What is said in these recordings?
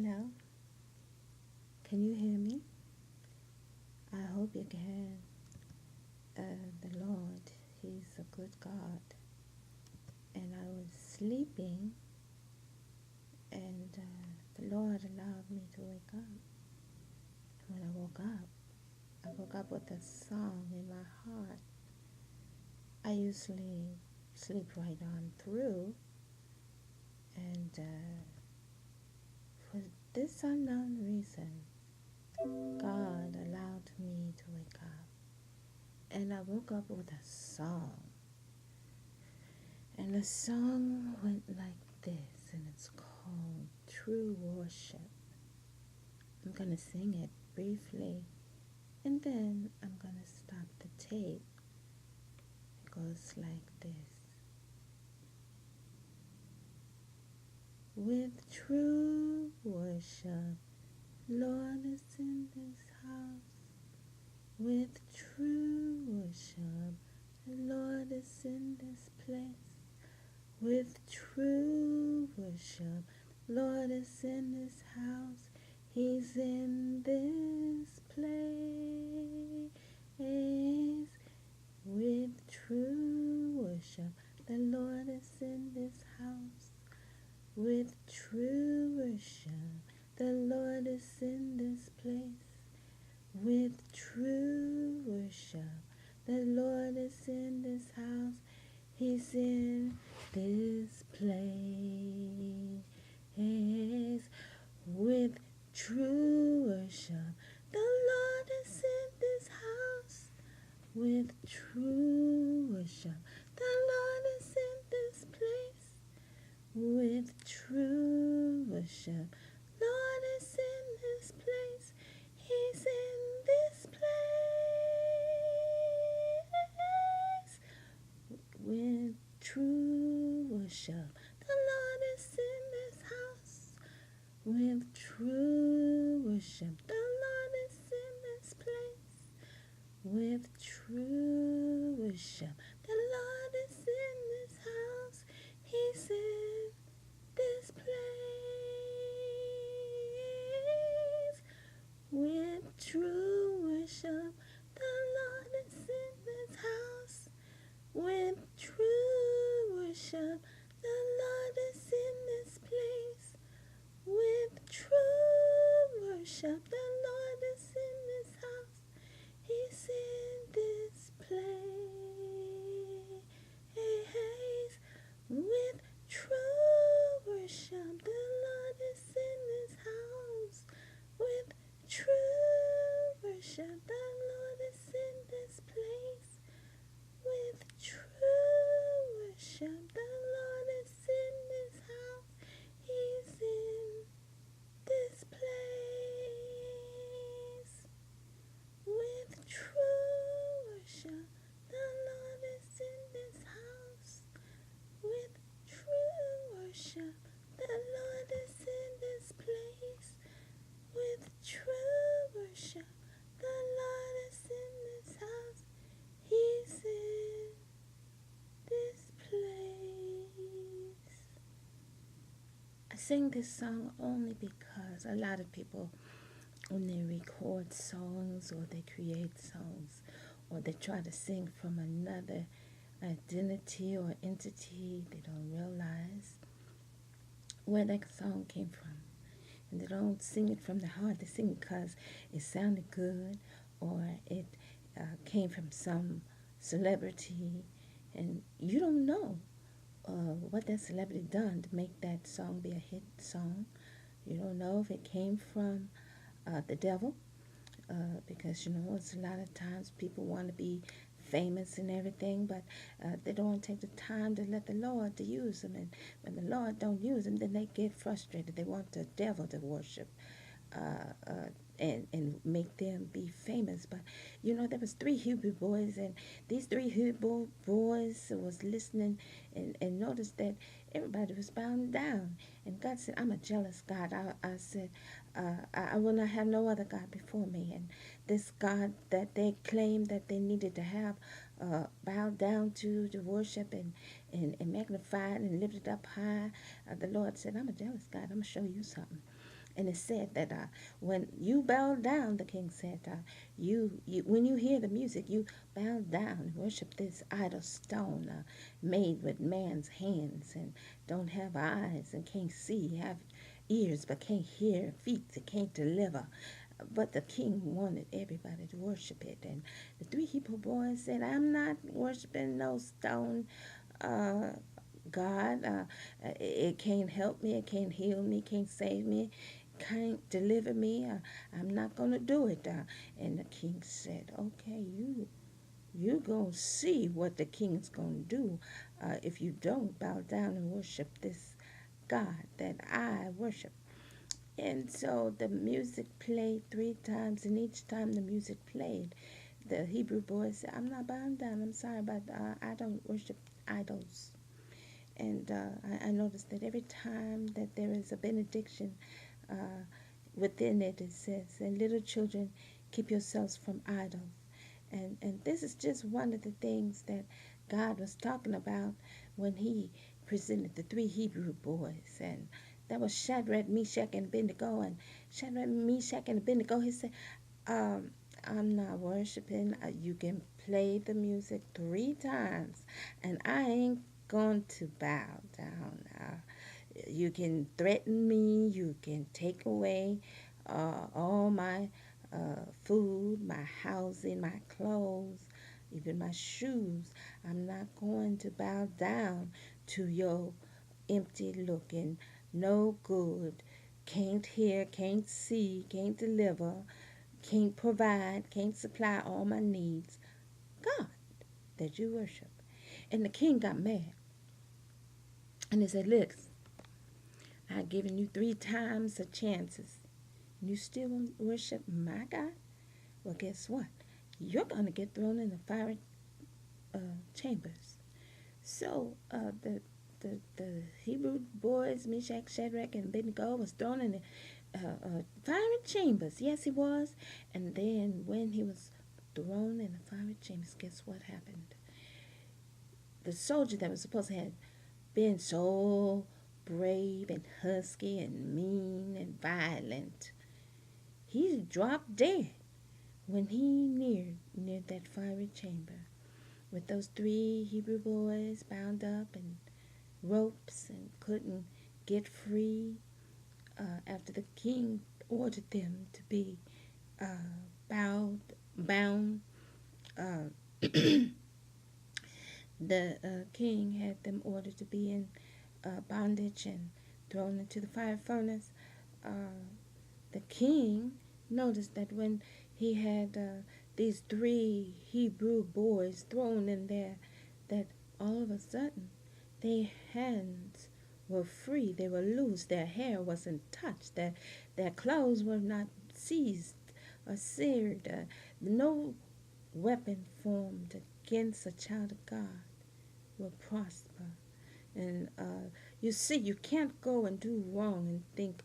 Hello? Can you hear me? I hope you can. The Lord, He's a good God. And I was sleeping, and the Lord allowed me to wake up. When I woke up with a song in my heart. I usually sleep right on through, and for this unknown reason, God allowed me to wake up. And I woke up with a song. And the song went like this, and it's called True Worship. I'm going to sing it briefly, and then I'm going to stop the tape. It goes like this. With true worship, Lord is in this house. With true worship, the Lord is in this place. With true worship, Lord is in this house. He's in this place. With true worship, the Lord is in this house. With true worship, the Lord is in this place. With true worship, the Lord is in this house. He's in this place. With true worship, the Lord is in this house. With true worship, the Lord is in this place. With true worship, Lord is in this place. He's in this place. With true worship, the Lord is in this house. With true worship, the Lord is in this place. With true worship, the Lord is in this house. He's in this place. With true worship, the Lord is in this house. With true worship, the Lord is in this place. With true worship, the Lord is in this house. He's in this place. With true worship, the Lord is in this house. With true worship, the Lord is in this place. With true worship, the Lord is in this house. He's in this place. With true worship, the Lord is in this house. With true worship, the Lord is in this place. With true worship, the Lord is in this house. He's in this place. I sing this song only because a lot of people, when they record songs or they create songs or they try to sing from another identity or entity, they don't realize where that song came from. And they don't sing it from the heart. They sing it because it sounded good or it came from some celebrity. And you don't know what that celebrity done to make that song be a hit song. You don't know if it came from the devil, because it's a lot of times people want to be famous and everything, but they don't take the time to let the Lord to use them. And when the Lord don't use them, then they get frustrated. They want the devil to worship and make them be famous. But there was 3 Hebrew boys, and these 3 Hebrew boys was listening and noticed that everybody was bowing down. And God said, I'm a jealous God. I said, I will not have no other God before me. And this God that they claimed that they needed to have bowed down to worship and magnified and lifted up high, the Lord said, I'm a jealous God. I'm going to show you something. And it said that when you bow down, the king said, when you hear the music, you bow down and worship this idol stone made with man's hands and don't have eyes and can't see, have ears but can't hear, feet that can't deliver. But the king wanted everybody to worship it. And the three Hebrew boys said, I'm not worshiping no stone uh, God. It can't help me. It can't heal me. Can't save me. Can't deliver me. I'm not going to do it. And the king said, okay, you going to see what the king's going to do if you don't bow down and worship this God that I worship. And so the music played three times, and each time the music played, the Hebrew boys said, I'm not bowing down. I'm sorry, but I don't worship idols. And I noticed that every time that there is a benediction within it, it says, and little children, keep yourselves from idols. And this is just one of the things that God was talking about when he presented the three Hebrew boys. And that was Shadrach, Meshach, and Abednego. And Shadrach, Meshach, and Abednego, he said, um, I'm not worshiping. You can play the music three times, and I ain't going to bow down. You can threaten me. You can take away all my food, my housing, my clothes, even my shoes. I'm not going to bow down to your empty looking, no good, can't hear, can't see, can't deliver, can't provide, can't supply all my needs. God that you worship. And the king got mad. And he said, look, I've given you three times a chances. And you still won't worship my God? Well, guess what? You're going to get thrown in the fiery chambers. So the Hebrew boys, Meshach, Shadrach, and Abednego, was thrown in the fiery chambers. Yes, he was. And then when he was thrown in the fiery chambers, guess what happened? The soldier that was supposed to have been so brave and husky and mean and violent, he dropped dead when he neared that fiery chamber with those three Hebrew boys bound up in ropes and couldn't get free after the king ordered them to be bound. Uh, the king had them ordered to be in bondage and thrown into the fire furnace. Uh, the king noticed that when he had these three Hebrew boys thrown in there, that all of a sudden their hands were free, they were loose, their hair wasn't touched, their clothes were not seized or seared. No weapon formed against a child of God will prosper. And you see, you can't go and do wrong and think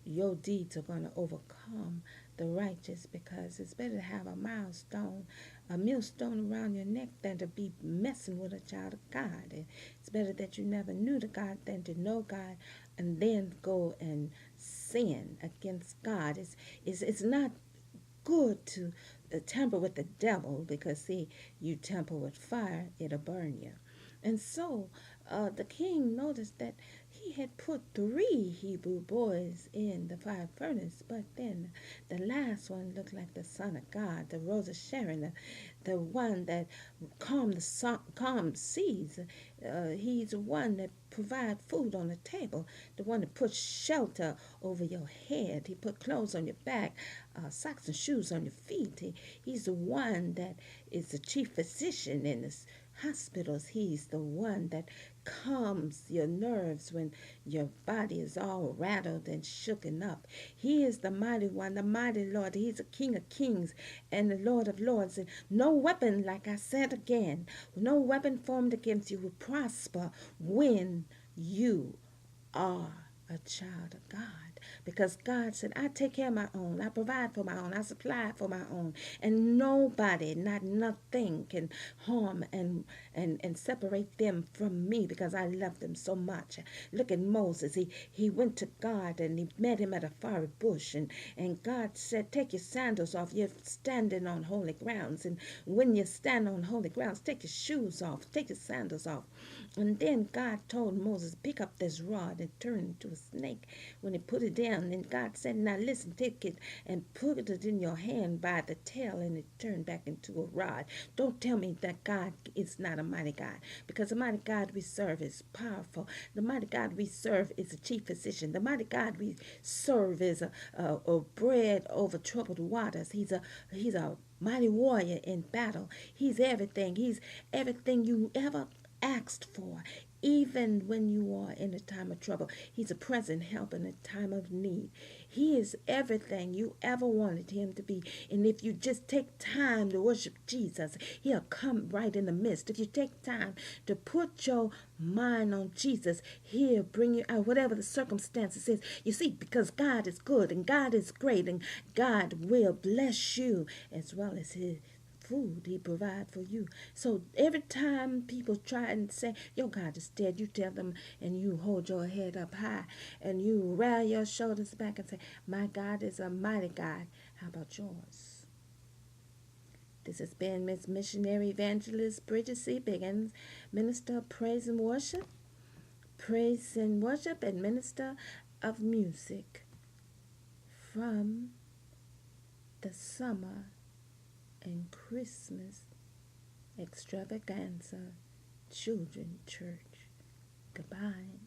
your deeds are going to overcome the righteous, because it's better to have a millstone around your neck than to be messing with a child of God. It's better that you never knew the God than to know God and then go and sin against God. It's not good to tamper with the devil, because see, you tamper with fire, it'll burn you. And so the king noticed that he had put three Hebrew boys in the fire furnace, but then the last one looked like the Son of God, the Rose of Sharon, the one that calms seas. He's the one that provides food on the table, the one that puts shelter over your head. He put clothes on your back, socks and shoes on your feet. He's the one that is the chief physician in this hospitals. He's the one that calms your nerves when your body is all rattled and shooken up. He is the mighty one, the mighty Lord. He's the King of kings and the Lord of lords. And no weapon, like I said again, no weapon formed against you will prosper when you are a child of God. Because God said, I take care of my own. I provide for my own. I supply for my own. And nobody, not nothing can harm and separate them from me because I love them so much. Look at Moses. He went to God and he met him at a fiery bush. And God said, take your sandals off. You're standing on holy grounds. And when you stand on holy grounds, take your shoes off. Take your sandals off. And then God told Moses, pick up this rod and turn it into a snake. When he put it down, then God said, now listen, take it and put it in your hand by the tail, and it turned back into a rod. Don't tell me that God is not a mighty God, because the mighty God we serve is powerful. The mighty God we serve is a chief physician. The mighty God we serve is a bread over troubled waters. He's a mighty warrior in battle. He's everything. He's everything you ever asked for, even when you are in a time of trouble. He's a present help in a time of need. He is everything you ever wanted him to be. And if you just take time to worship Jesus, he'll come right in the midst. If you take time to put your mind on Jesus, he'll bring you out whatever the circumstances is. You see, because God is good and God is great and God will bless you as well as his food he provide for you. So every time people try and say your God is dead, you tell them and you hold your head up high and you roll your shoulders back and say, my God is a mighty God. How about yours? This has been Miss Missionary Evangelist Bridget C. Biggins, Minister of Praise and Worship, and Minister of Music from the Summer and Christmas Extravaganza Children Church. Goodbye.